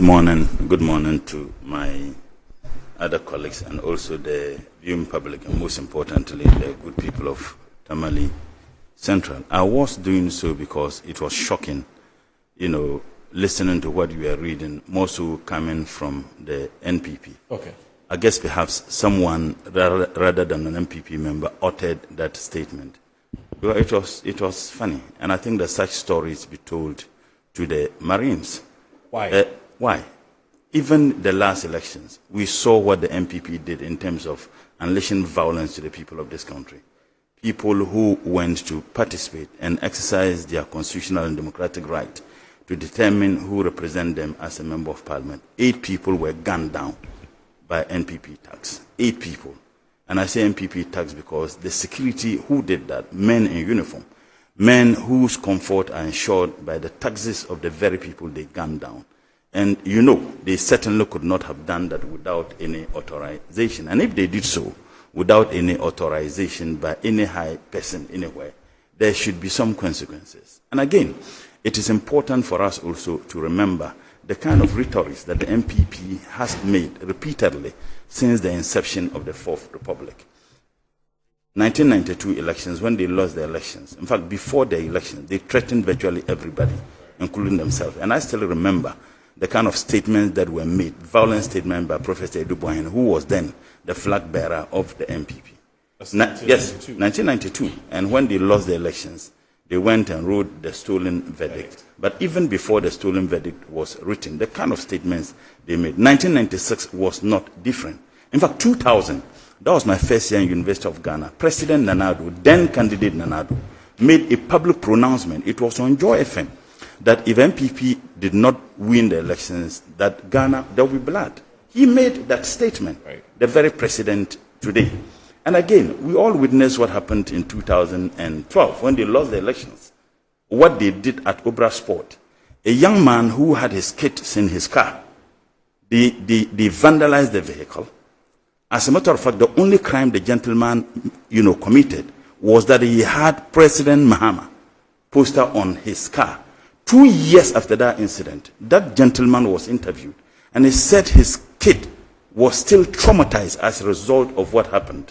morning. Good morning to my other colleagues and also the viewing public, and most importantly, the good people of Tamale Central. I was doing so because it was shocking, listening to what you were reading, more so coming from the NPP. Okay. I guess perhaps someone rather than an NPP member uttered that statement. Well, it was funny, and I think that such stories be told to the Marines. Why? Why? Even the last elections, we saw what the NPP did in terms of unleashing violence to the people of this country. People who went to participate and exercise their constitutional and democratic right to determine who represent them as a member of parliament. 8 people were gunned down by NPP thugs. 8 people. And I say NPP thugs because the security who did that, men in uniform, men whose comfort are ensured by the taxes of the very people they gunned down. And they certainly could not have done that without any authorization. And if they did so, without any authorization by any high person anywhere, there should be some consequences. And again, it is important for us also to remember the kind of rhetoric that the NPP has made repeatedly since the inception of the Fourth Republic. 1992 elections, when they lost the elections, in fact, before the election, they threatened virtually everybody, including themselves. And I still remember the kind of statements that were made, violent statements by Professor Eduboyan, who was then the flag bearer of the NPP. Yes, 1992. And when they lost the elections, they went and wrote the stolen verdict. But even before the stolen verdict was written, the kind of statements they made, 1996 was not different. In fact, 2000, that was my first year in University of Ghana. President Nanado, then candidate Nanado, made a public pronouncement. It was on Joy FM that if NPP did not win the elections, that Ghana, there will be blood. He made that statement, right. The very president today. And again, we all witnessed what happened in 2012 when they lost the elections. What they did at Obra Sport. A young man who had his kids in his car, they vandalized the vehicle. As a matter of fact, the only crime the gentleman, committed was that he had President Mahama poster on his car. 2 years after that incident, that gentleman was interviewed, and he said his kid was still traumatized as a result of what happened.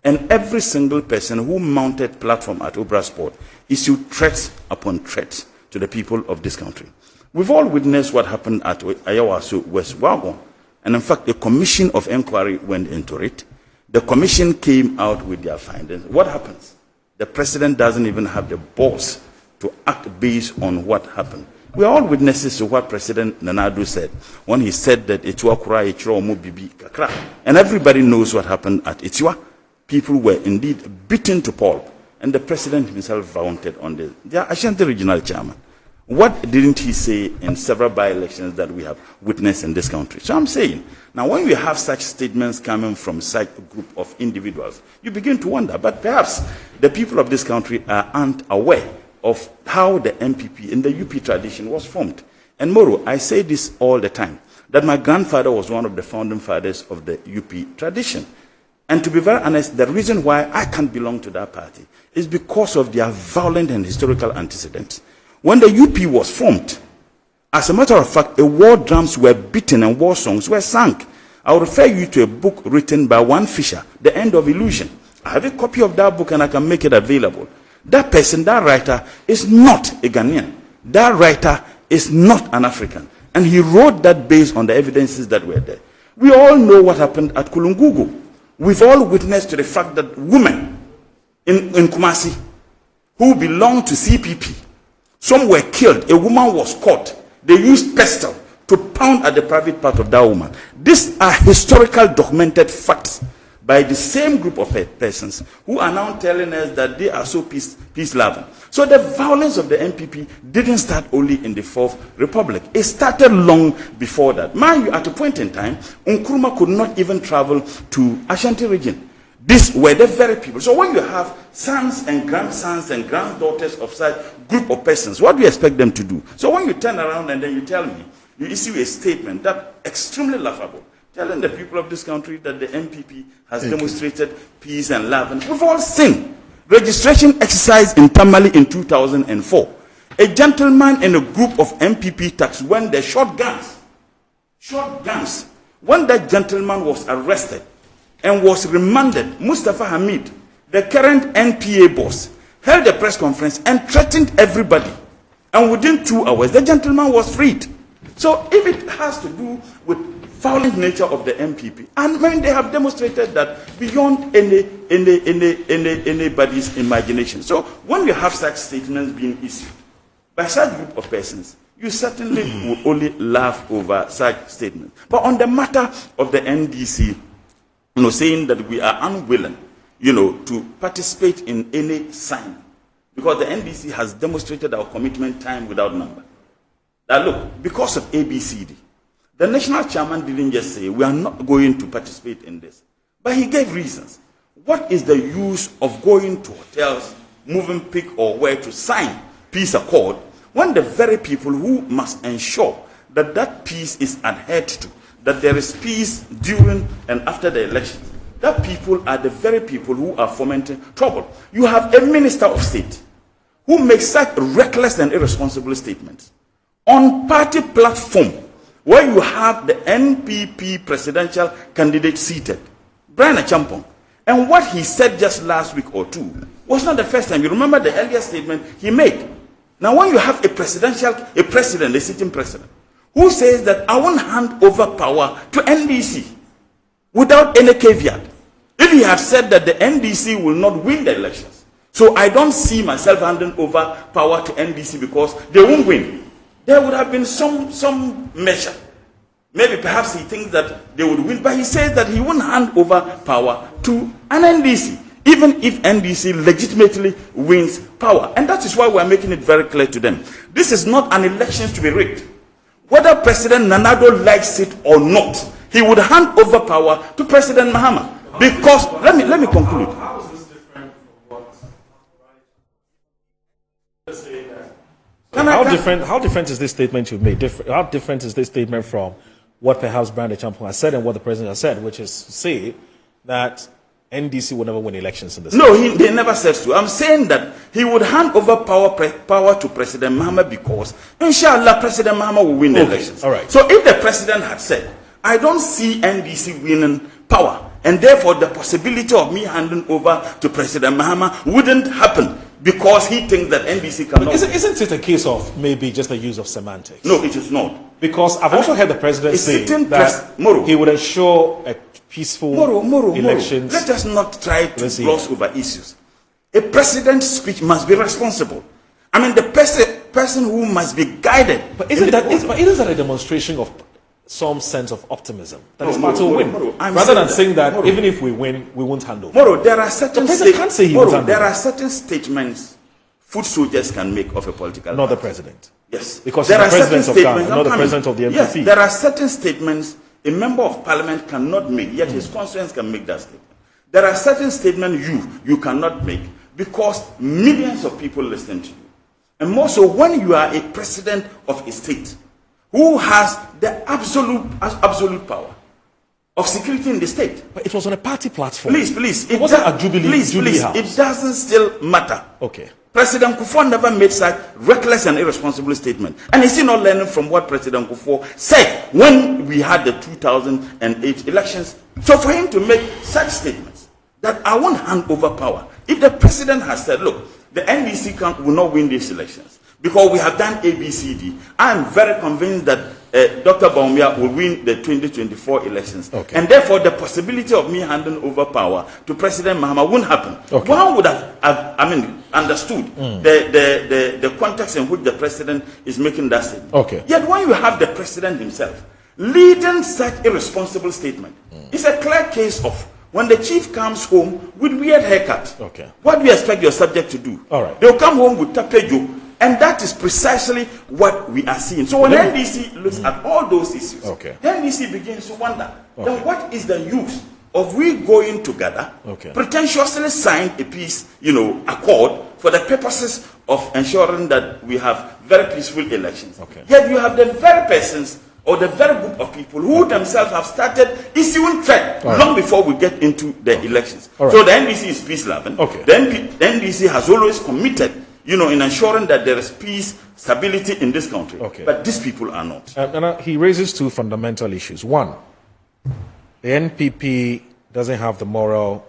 And every single person who mounted platform at Obra Sport issued threats upon threats to the people of this country. We've all witnessed what happened at Ayawaso West Wagon. And in fact, a commission of inquiry went into it. The commission came out with their findings. What happens? The president doesn't even have the balls to act based on what happened. We are all witnesses to what President Nanado said when he said that Itiwa Kura, Itiwa Omo Bibi Kakra. And everybody knows what happened at Itiwa. People were indeed beaten to pulp. And the president himself vaunted on this. They are Ashanti regional chairman. What didn't he say in several by-elections that we have witnessed in this country? So I'm saying, now when we have such statements coming from such a group of individuals, you begin to wonder, but perhaps the people of this country aren't aware of how the NPP in the UP tradition was formed. And Moro, I say this all the time, that my grandfather was one of the founding fathers of the UP tradition. And to be very honest, the reason why I can't belong to that party is because of their violent and historical antecedents. When the UP was formed, as a matter of fact, war drums were beaten and war songs were sung. I'll refer you to a book written by one Fisher, The End of Illusion. I have a copy of that book and I can make it available. That person, that writer, is not a Ghanaian. That writer is not an African. And he wrote that based on the evidences that were there. We all know what happened at Kulungugu. We've all witnessed to the fact that women in Kumasi who belonged to CPP, some were killed. A woman was caught. They used pestle to pound at the private part of that woman. These are historical documented facts by the same group of persons who are now telling us that they are so peace-loving. So the violence of the NPP didn't start only in the Fourth Republic. It started long before that. Mind you, at a point in time, Nkrumah could not even travel to Ashanti region. These were the very people. So when you have sons and grandsons and granddaughters of such group of persons, what do you expect them to do? So when you turn around and then you tell me, you issue a statement that extremely laughable, telling the people of this country that the NPP has demonstrated peace and love. And we've all seen registration exercise in Tamale in 2004. A gentleman and a group of NPP thugs, when they shot guns shot guns. When that gentleman was arrested and was remanded, Mustafa Hamid, the current NPA boss, held a press conference and threatened everybody. And within 2 hours, the gentleman was freed. So if it has to do with violent nature of the MPP, and I mean, they have demonstrated that beyond anybody's imagination. So when you have such statements being issued by such group of persons, you certainly will only laugh over such statements. But on the matter of the NDC, saying that we are unwilling, to participate in any sign, because the NDC has demonstrated our commitment time without number. Now look, because of ABCD, the national chairman didn't just say, we are not going to participate in this. But he gave reasons. What is the use of going to hotels, moving pick or where to sign peace accord, when the very people who must ensure that that peace is adhered to, that there is peace during and after the elections, that people are the very people who are fomenting trouble. You have a minister of state who makes such reckless and irresponsible statements on party platform where you have the NPP presidential candidate seated, Brian Achampong. And what he said just last week or two was not the first time. You remember the earlier statement he made. Now when you have a sitting president, who says that I won't hand over power to NDC without any caveat. If he had said that the NDC will not win the elections, so I don't see myself handing over power to NDC because they won't win, there would have been some measure. Maybe perhaps he thinks that they would win, but he says that he won't hand over power to an NDC, even if NDC legitimately wins power. And that is why we're making it very clear to them. This is not an election to be rigged. Whether President Nanado likes it or not, he would hand over power to President Mahama. Because, let me conclude. How is this different from what? How different is this statement you've made? How different is this statement from what perhaps Brian Achampong has said and what the president has said, which is to say that NDC will never win elections in this country? No, they never said so. I'm saying that he would hand over power to President Mahama because, inshallah, President Mahama will win the elections. All right. So if the president had said, I don't see NDC winning power, and therefore the possibility of me handing over to President Mahama wouldn't happen because he thinks that NDC cannot. Isn't it a case of maybe just the use of semantics? No, it is not. Because I've also heard the president say that he would ensure a peaceful elections. Let us not try to gloss over issues. A president's speech must be responsible. I mean, the person who must be guided. But isn't that a demonstration of some sense of optimism that his party will win, rather than saying that even if we win, we won't hand over? There are certain statements foot soldiers can make of a political not party. The president. Yes, because there are certain statements, not the president of the MPP. Yes, there are certain statements a member of parliament cannot make, yet his constituents can make that statement. There are certain statements you cannot make because millions of people listen to you, and more so when you are a president of a state who has the absolute power of security in the state. But it was on a party platform. Please. It wasn't a Jubilee House. It doesn't still matter. Okay. President Kufuor never made such reckless and irresponsible statement. And is he not learning from what President Kufuor said when we had the 2008 elections? So for him to make such statements that I won't hand over power, if the president has said, look, the NDC will not win these elections, because we have done ABCD, I am very convinced that Dr. Baumia will win the 2024 elections. Okay. And therefore, the possibility of me handing over power to President Mahama won't happen. Okay. One would have understood the context in which the president is making that statement. Okay. Yet when you have the president himself leading such irresponsible statement, it's a clear case of when the chief comes home with weird haircut. Okay. What do you expect your subject to do? All right. They'll come home with tapejo. And that is precisely what we are seeing. So when NDC looks at all those issues, NDC begins to wonder, then what is the use of we going together, pretentiously sign a peace, accord for the purposes of ensuring that we have very peaceful elections. Yet you have the very persons or the very group of people who themselves have started issuing threat long before we get into the elections. So the NDC is peace-loving. The NDC has always committed in ensuring that there is peace, stability in this country. Okay. But these people are not. He raises two fundamental issues. One, the NPP doesn't have the moral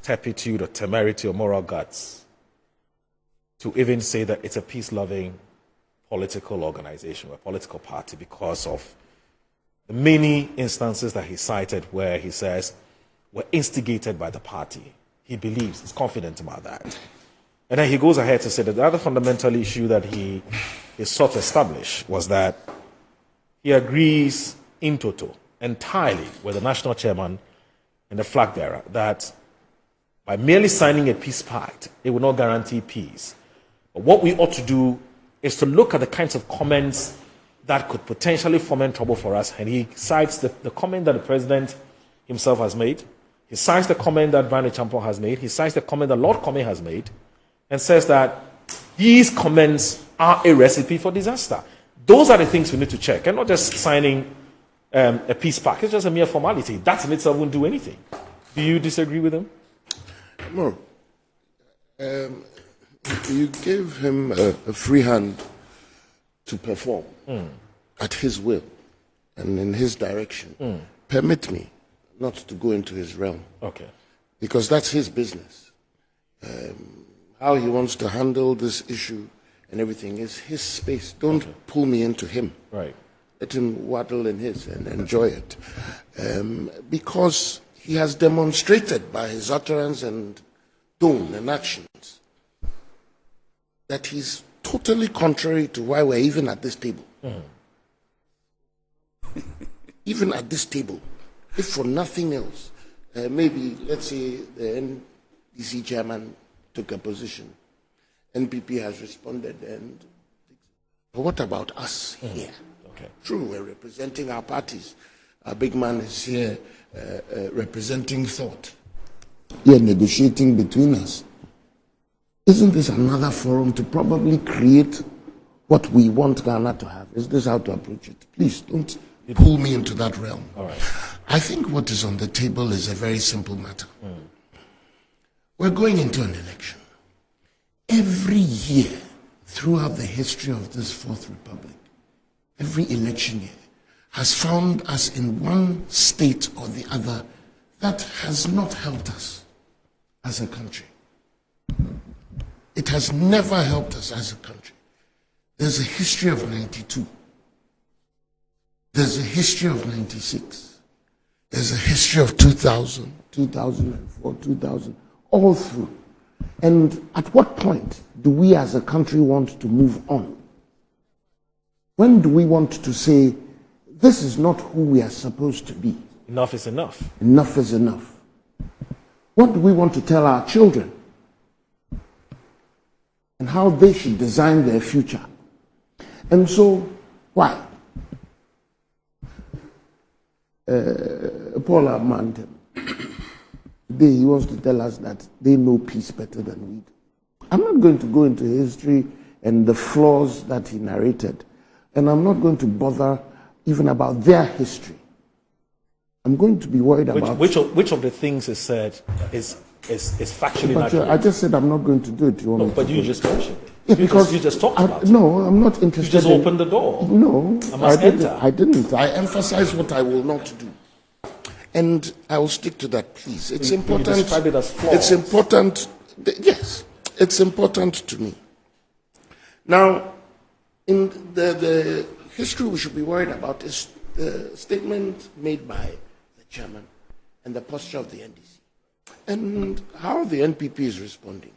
turpitude or temerity or moral guts to even say that it's a peace-loving political organization or political party because of the many instances that he cited where he says were instigated by the party. He believes, he's confident about that. And then he goes ahead to say that the other fundamental issue that he sought to establish was that he agrees in toto, entirely, with the national chairman and the flag bearer that by merely signing a peace pact, it will not guarantee peace. But what we ought to do is to look at the kinds of comments that could potentially foment trouble for us. And he cites the comment that the president himself has made. He cites the comment that Brandon Champong has made. He cites the comment that Lord Comey has made and says that these comments are a recipe for disaster. Those are the things we need to check, and not just signing a peace pact. It's just a mere formality. That in itself won't do anything. Do you disagree with him? No. You gave him a free hand to perform at his will and in his direction. Permit me not to go into his realm. Okay. Because that's his business. How he wants to handle this issue and everything is his space. Don't pull me into him. Right. Let him waddle in his and enjoy it. Because he has demonstrated by his utterance and tone and actions that he's totally contrary to why we're even at this table. Even at this table, if for nothing else, maybe, let's say, the NDC chairman took a position, NPP has responded, but what about us here? Okay. True, we're representing our parties. Our big man is here representing thought. Here negotiating between us. Isn't this another forum to probably create what we want Ghana to have? Is this how to approach it? Please don't pull me into that realm. All right. I think what is on the table is a very simple matter. We're going into an election. Every year throughout the history of this Fourth Republic, every election year has found us in one state or the other that has not helped us as a country. It has never helped us as a country. There's a history of 92. There's a history of 96. There's a history of 2000, 2004, 2000, all through. And at what point do we as a country want to move on? When do we want to say, this is not who we are supposed to be? Enough is enough. Enough is enough. What do we want to tell our children? And how they should design their future. And so, why? Paul Amantem, today he wants to tell us that they know peace better than we do. I'm not going to go into history and the flaws that he narrated, and I'm not going to bother even about their history. I'm going to be worried about... Which of the things is said is factually but accurate? I just said I'm not going to do it. You want me But to you do just it? mentioned it. Yeah, You because just talked about it. No, I'm not interested. You just opened the door. No, I must enter. I didn't. I emphasize what I will not do. And I will stick to that, please. It's important. You describe it as flaws. It's important. Yes, it's important to me. Now, in the history we should be worried about is the statement made by the chairman and the posture of the NDC and how the NPP is responding.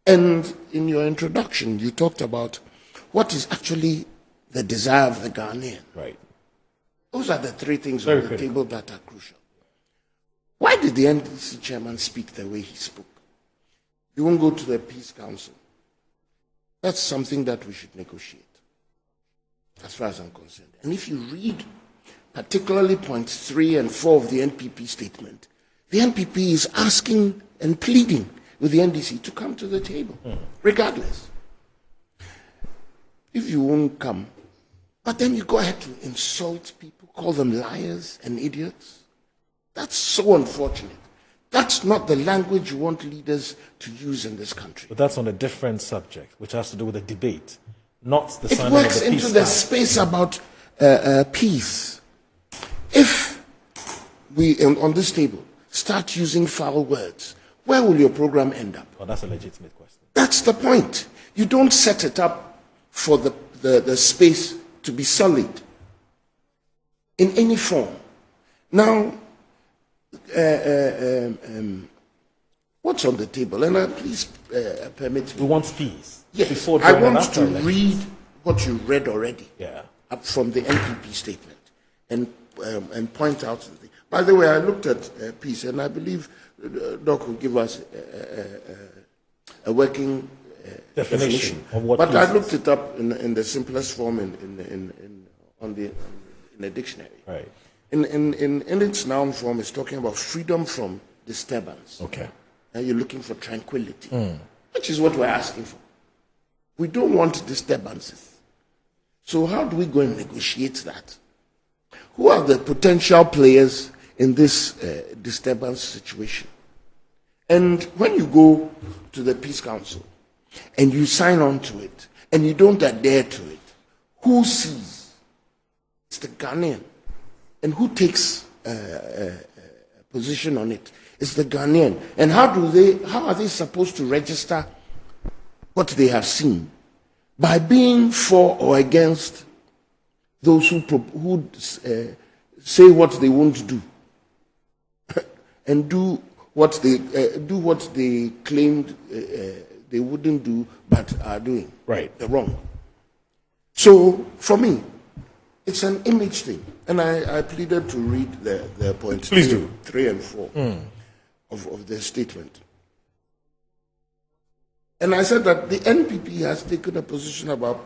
And in your introduction, you talked about what is actually the desire of the Ghanaian. Right. Those are the three things Very on the critical. table that are crucial. Why did the NDC chairman speak the way he spoke? You won't go to the Peace Council. That's something that we should negotiate, as far as I'm concerned. And if you read particularly points 3 and 4 of the NPP statement, the NPP is asking and pleading with the NDC to come to the table, regardless. If you won't come, but then you go ahead to insult people, call them liars and idiots, that's so unfortunate. That's not the language you want leaders to use in this country. But that's on a different subject, which has to do with the debate, not the It signing of works the into peace the pact. space about peace. If we, on this table, start using foul words, where will your program end up? Well, that's a legitimate question. That's the point. You don't set it up for the space to be solid in any form. Now, what's on the table? And please permit me. We want peace. Yes, Before, I during, and want after to elections. read what you read already. Yeah. Up from the NPP statement and point out the thing. By the way, I looked at peace, and I believe Doc will give us a working definition of what but peace I looked it up in the simplest form in a dictionary. Right. In its noun form, it's talking about freedom from disturbance. Okay. And you're looking for tranquility, which is what we're asking for. We don't want disturbances. So how do we go and negotiate that? Who are the potential players in this disturbance situation? And when you go to the Peace Council and you sign on to it and you don't adhere to it, who sees? It's the Ghanaian. And who takes a position on it? It's the Ghanaian. And how are they supposed to register what they have seen? By being for or against those who say what they won't do and do what they claimed they wouldn't do but are doing. Right. They're wrong. So for me, it's an image thing, and I pleaded to read the points. Please do. 3 and 4 of the statement. And I said that the NPP has taken a position about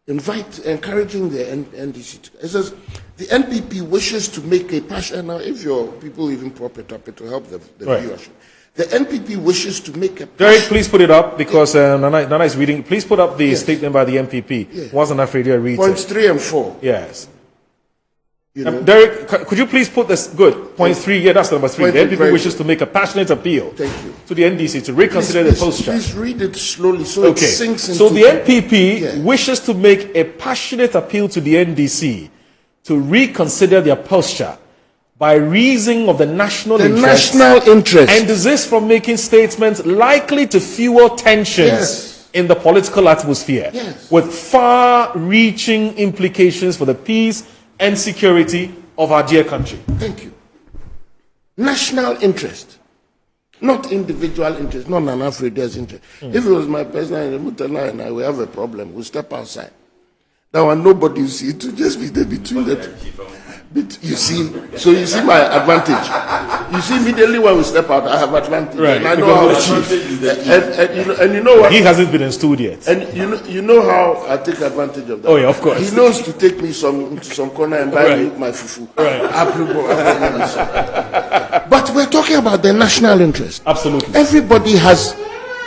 encouraging the NDC. It says the NPP wishes to make a passion. Now, if your people even prop it up, it will help the Right. viewership. The NPP wishes to make a Derek, please put it up because Nana is reading. Please put up the statement by the MPP. Yeah. Wasn't afraid to read points it. 3 and 4. Yes. You know? Derek, could you please put this? Good. Point 3. Yeah, that's number 3. Point The three, NPP very wishes to make a passionate appeal Thank you. to the NDC to reconsider the posture. Please read it slowly so Okay. it sinks into. So the NPP Yeah. wishes to make a passionate appeal to the NDC to reconsider their posture by reason of the national interest and desist from making statements likely to fuel tensions in the political atmosphere with far-reaching implications for the peace and security of our dear country. Thank you. National interest, not individual interest, not Nana Freda's interest. If it was my personal Mutala and I will have a problem, we'll step outside. That one nobody will see. It will just be there between the two. You see, so you see my advantage. You see, immediately when we step out, I have advantage. Right. And I know how to achieve. And you know what? He hasn't been installed yet. And you know how I take advantage of that. Oh yeah, of course. He knows to take me into some corner and buy me my fufu. But we're talking about the national interest. Absolutely. Everybody has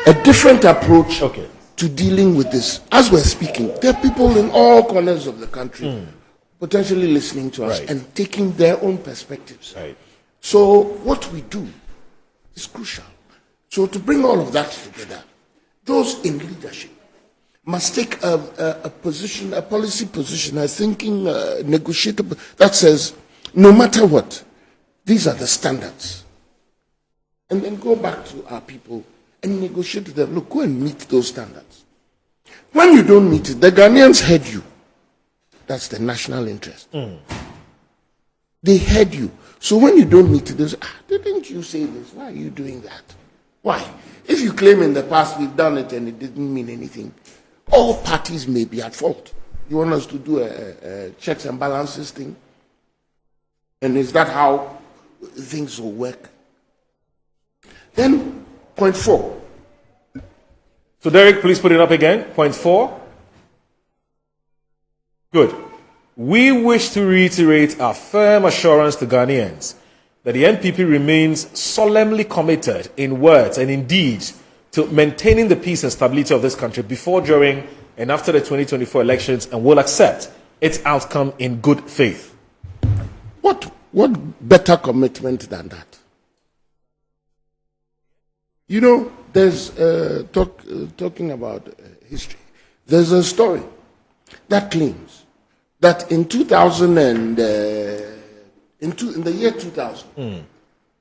a different approach Okay. to dealing with this. As we're speaking, there are people in all corners of the country potentially listening to us and taking their own perspectives. Right. So what we do is crucial. So to bring all of that together, those in leadership must take a position, a policy position, a thinking, negotiable, that says, no matter what, these are the standards. And then go back to our people and negotiate with them. Look, go and meet those standards. When you don't meet it, the Ghanaians heard you. That's the national interest. They heard you. So when you don't meet it, they say, didn't you say this? Why are you doing that? Why? If you claim in the past we've done it and it didn't mean anything, all parties may be at fault. You want us to do a checks and balances thing? And is that how things will work? Then, point 4. So Derek, please put it up again. Point 4. Good. We wish to reiterate our firm assurance to Ghanaians that the NPP remains solemnly committed in words and in deeds to maintaining the peace and stability of this country before, during, and after the 2024 elections, and will accept its outcome in good faith. What better commitment than that? You know, there's talking about history. There's a story that claims that in 2000 and in the year 2000,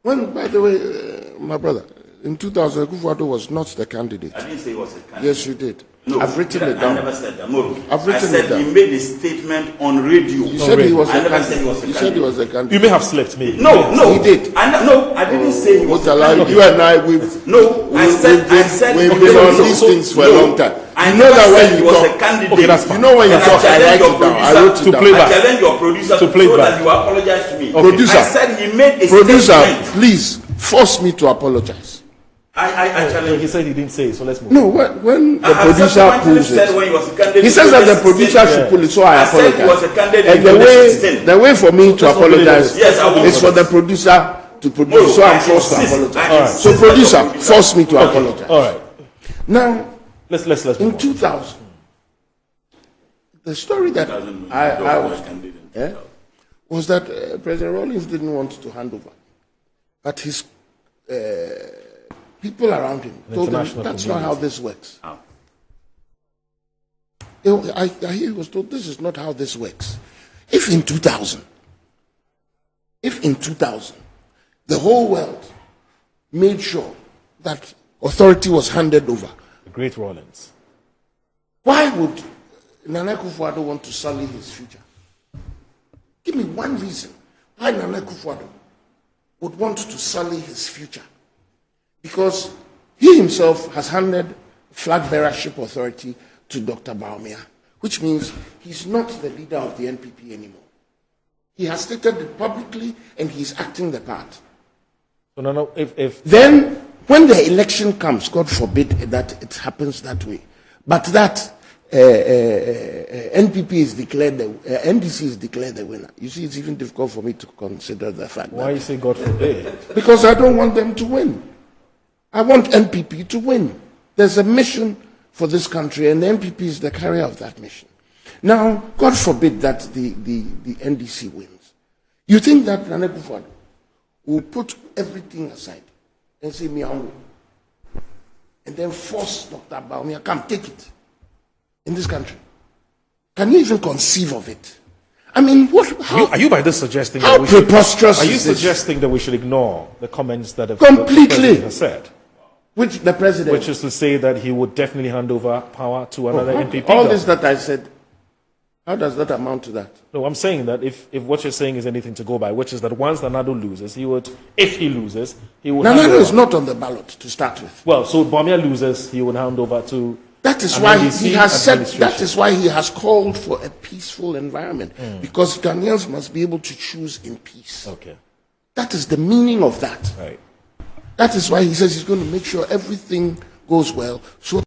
when, by the way, my brother, in 2000, Akufo-Addo was not the candidate. I didn't say he was a candidate. Yes, you did. No, I've written it down. I never said that. No. I've written I said it down. he made a statement on radio. You said he was I a never said he was a candidate. You candidate. said he was a candidate. You may have slept, maybe. No, He did. I didn't say he was What a allowed candidate. you and I, we've been on these things for a long time. I You know never that said when he you was talk, a candidate. Okay, that's fine. you know when you And talk, I write it down. I wrote it To down. play I back. challenge your producer To play so back. that you apologize to me. Producer. I said he made a Producer, statement. please force me to apologize. I challenge. He said he didn't say it, so let's move. No, when the I have producer subsequently pulls said it, when he was a candidate. he says that the 2016. producer should pull it, so I said he was a apologize. candidate And in the 2016. way for me to apologize Yes, I will. is for the producer to produce, No, so I'm I forced to insist. apologize. I All right. insist So that producer, the producer- force me to apologize. All right. Now, Let's in move on. 2000, the story that I was, was that President Rawlings didn't want to hand over, but his people around him told him that's not how this works. How? I hear he was told this is not how this works. If in 2000, the whole world made sure that authority was handed over, The Great Rawlings. why would Nana Akufo-Addo want to sully his future? Give me one reason why Nana Akufo-Addo would want to sully his future. Because he himself has handed flag bearership authority to Dr. Bawumia, which means he's not the leader of the NPP anymore. He has stated it publicly and he's acting the part. So no, if Then, when the election comes, God forbid that it happens that way, but that NPP is declared, NDC is declared the winner. You see, it's even difficult for me to consider the fact why that. you say God forbid? Because I don't want them to win. I want NPP to win. There's a mission for this country, and the NPP is the carrier of that mission. Now, God forbid that the NDC wins. You think that Nana Akufo-Addo will put everything aside and say, Miango, and then force Dr. Bawumia, come take it in this country? Can you even conceive of it? I mean, what? How, Are you by this suggesting how that we should, preposterous are you is this? suggesting that we should ignore the comments that the Completely. president has said? Which the president? Which is to say that he would definitely hand over power to another NPP All government. this that I said, how does that amount to that? No, I'm saying that if what you're saying is anything to go by, which is that once Nanado loses, he would, if he loses, he would hand Nanado over. is not on the ballot to start with. Well, so Bawumia loses, he would hand over to That is an why NDC he has said. administration. That is why he has called for a peaceful environment, because Ghanaians must be able to choose in peace. Okay, That is the meaning of that. right. That is why he says he's going to make sure everything goes well, so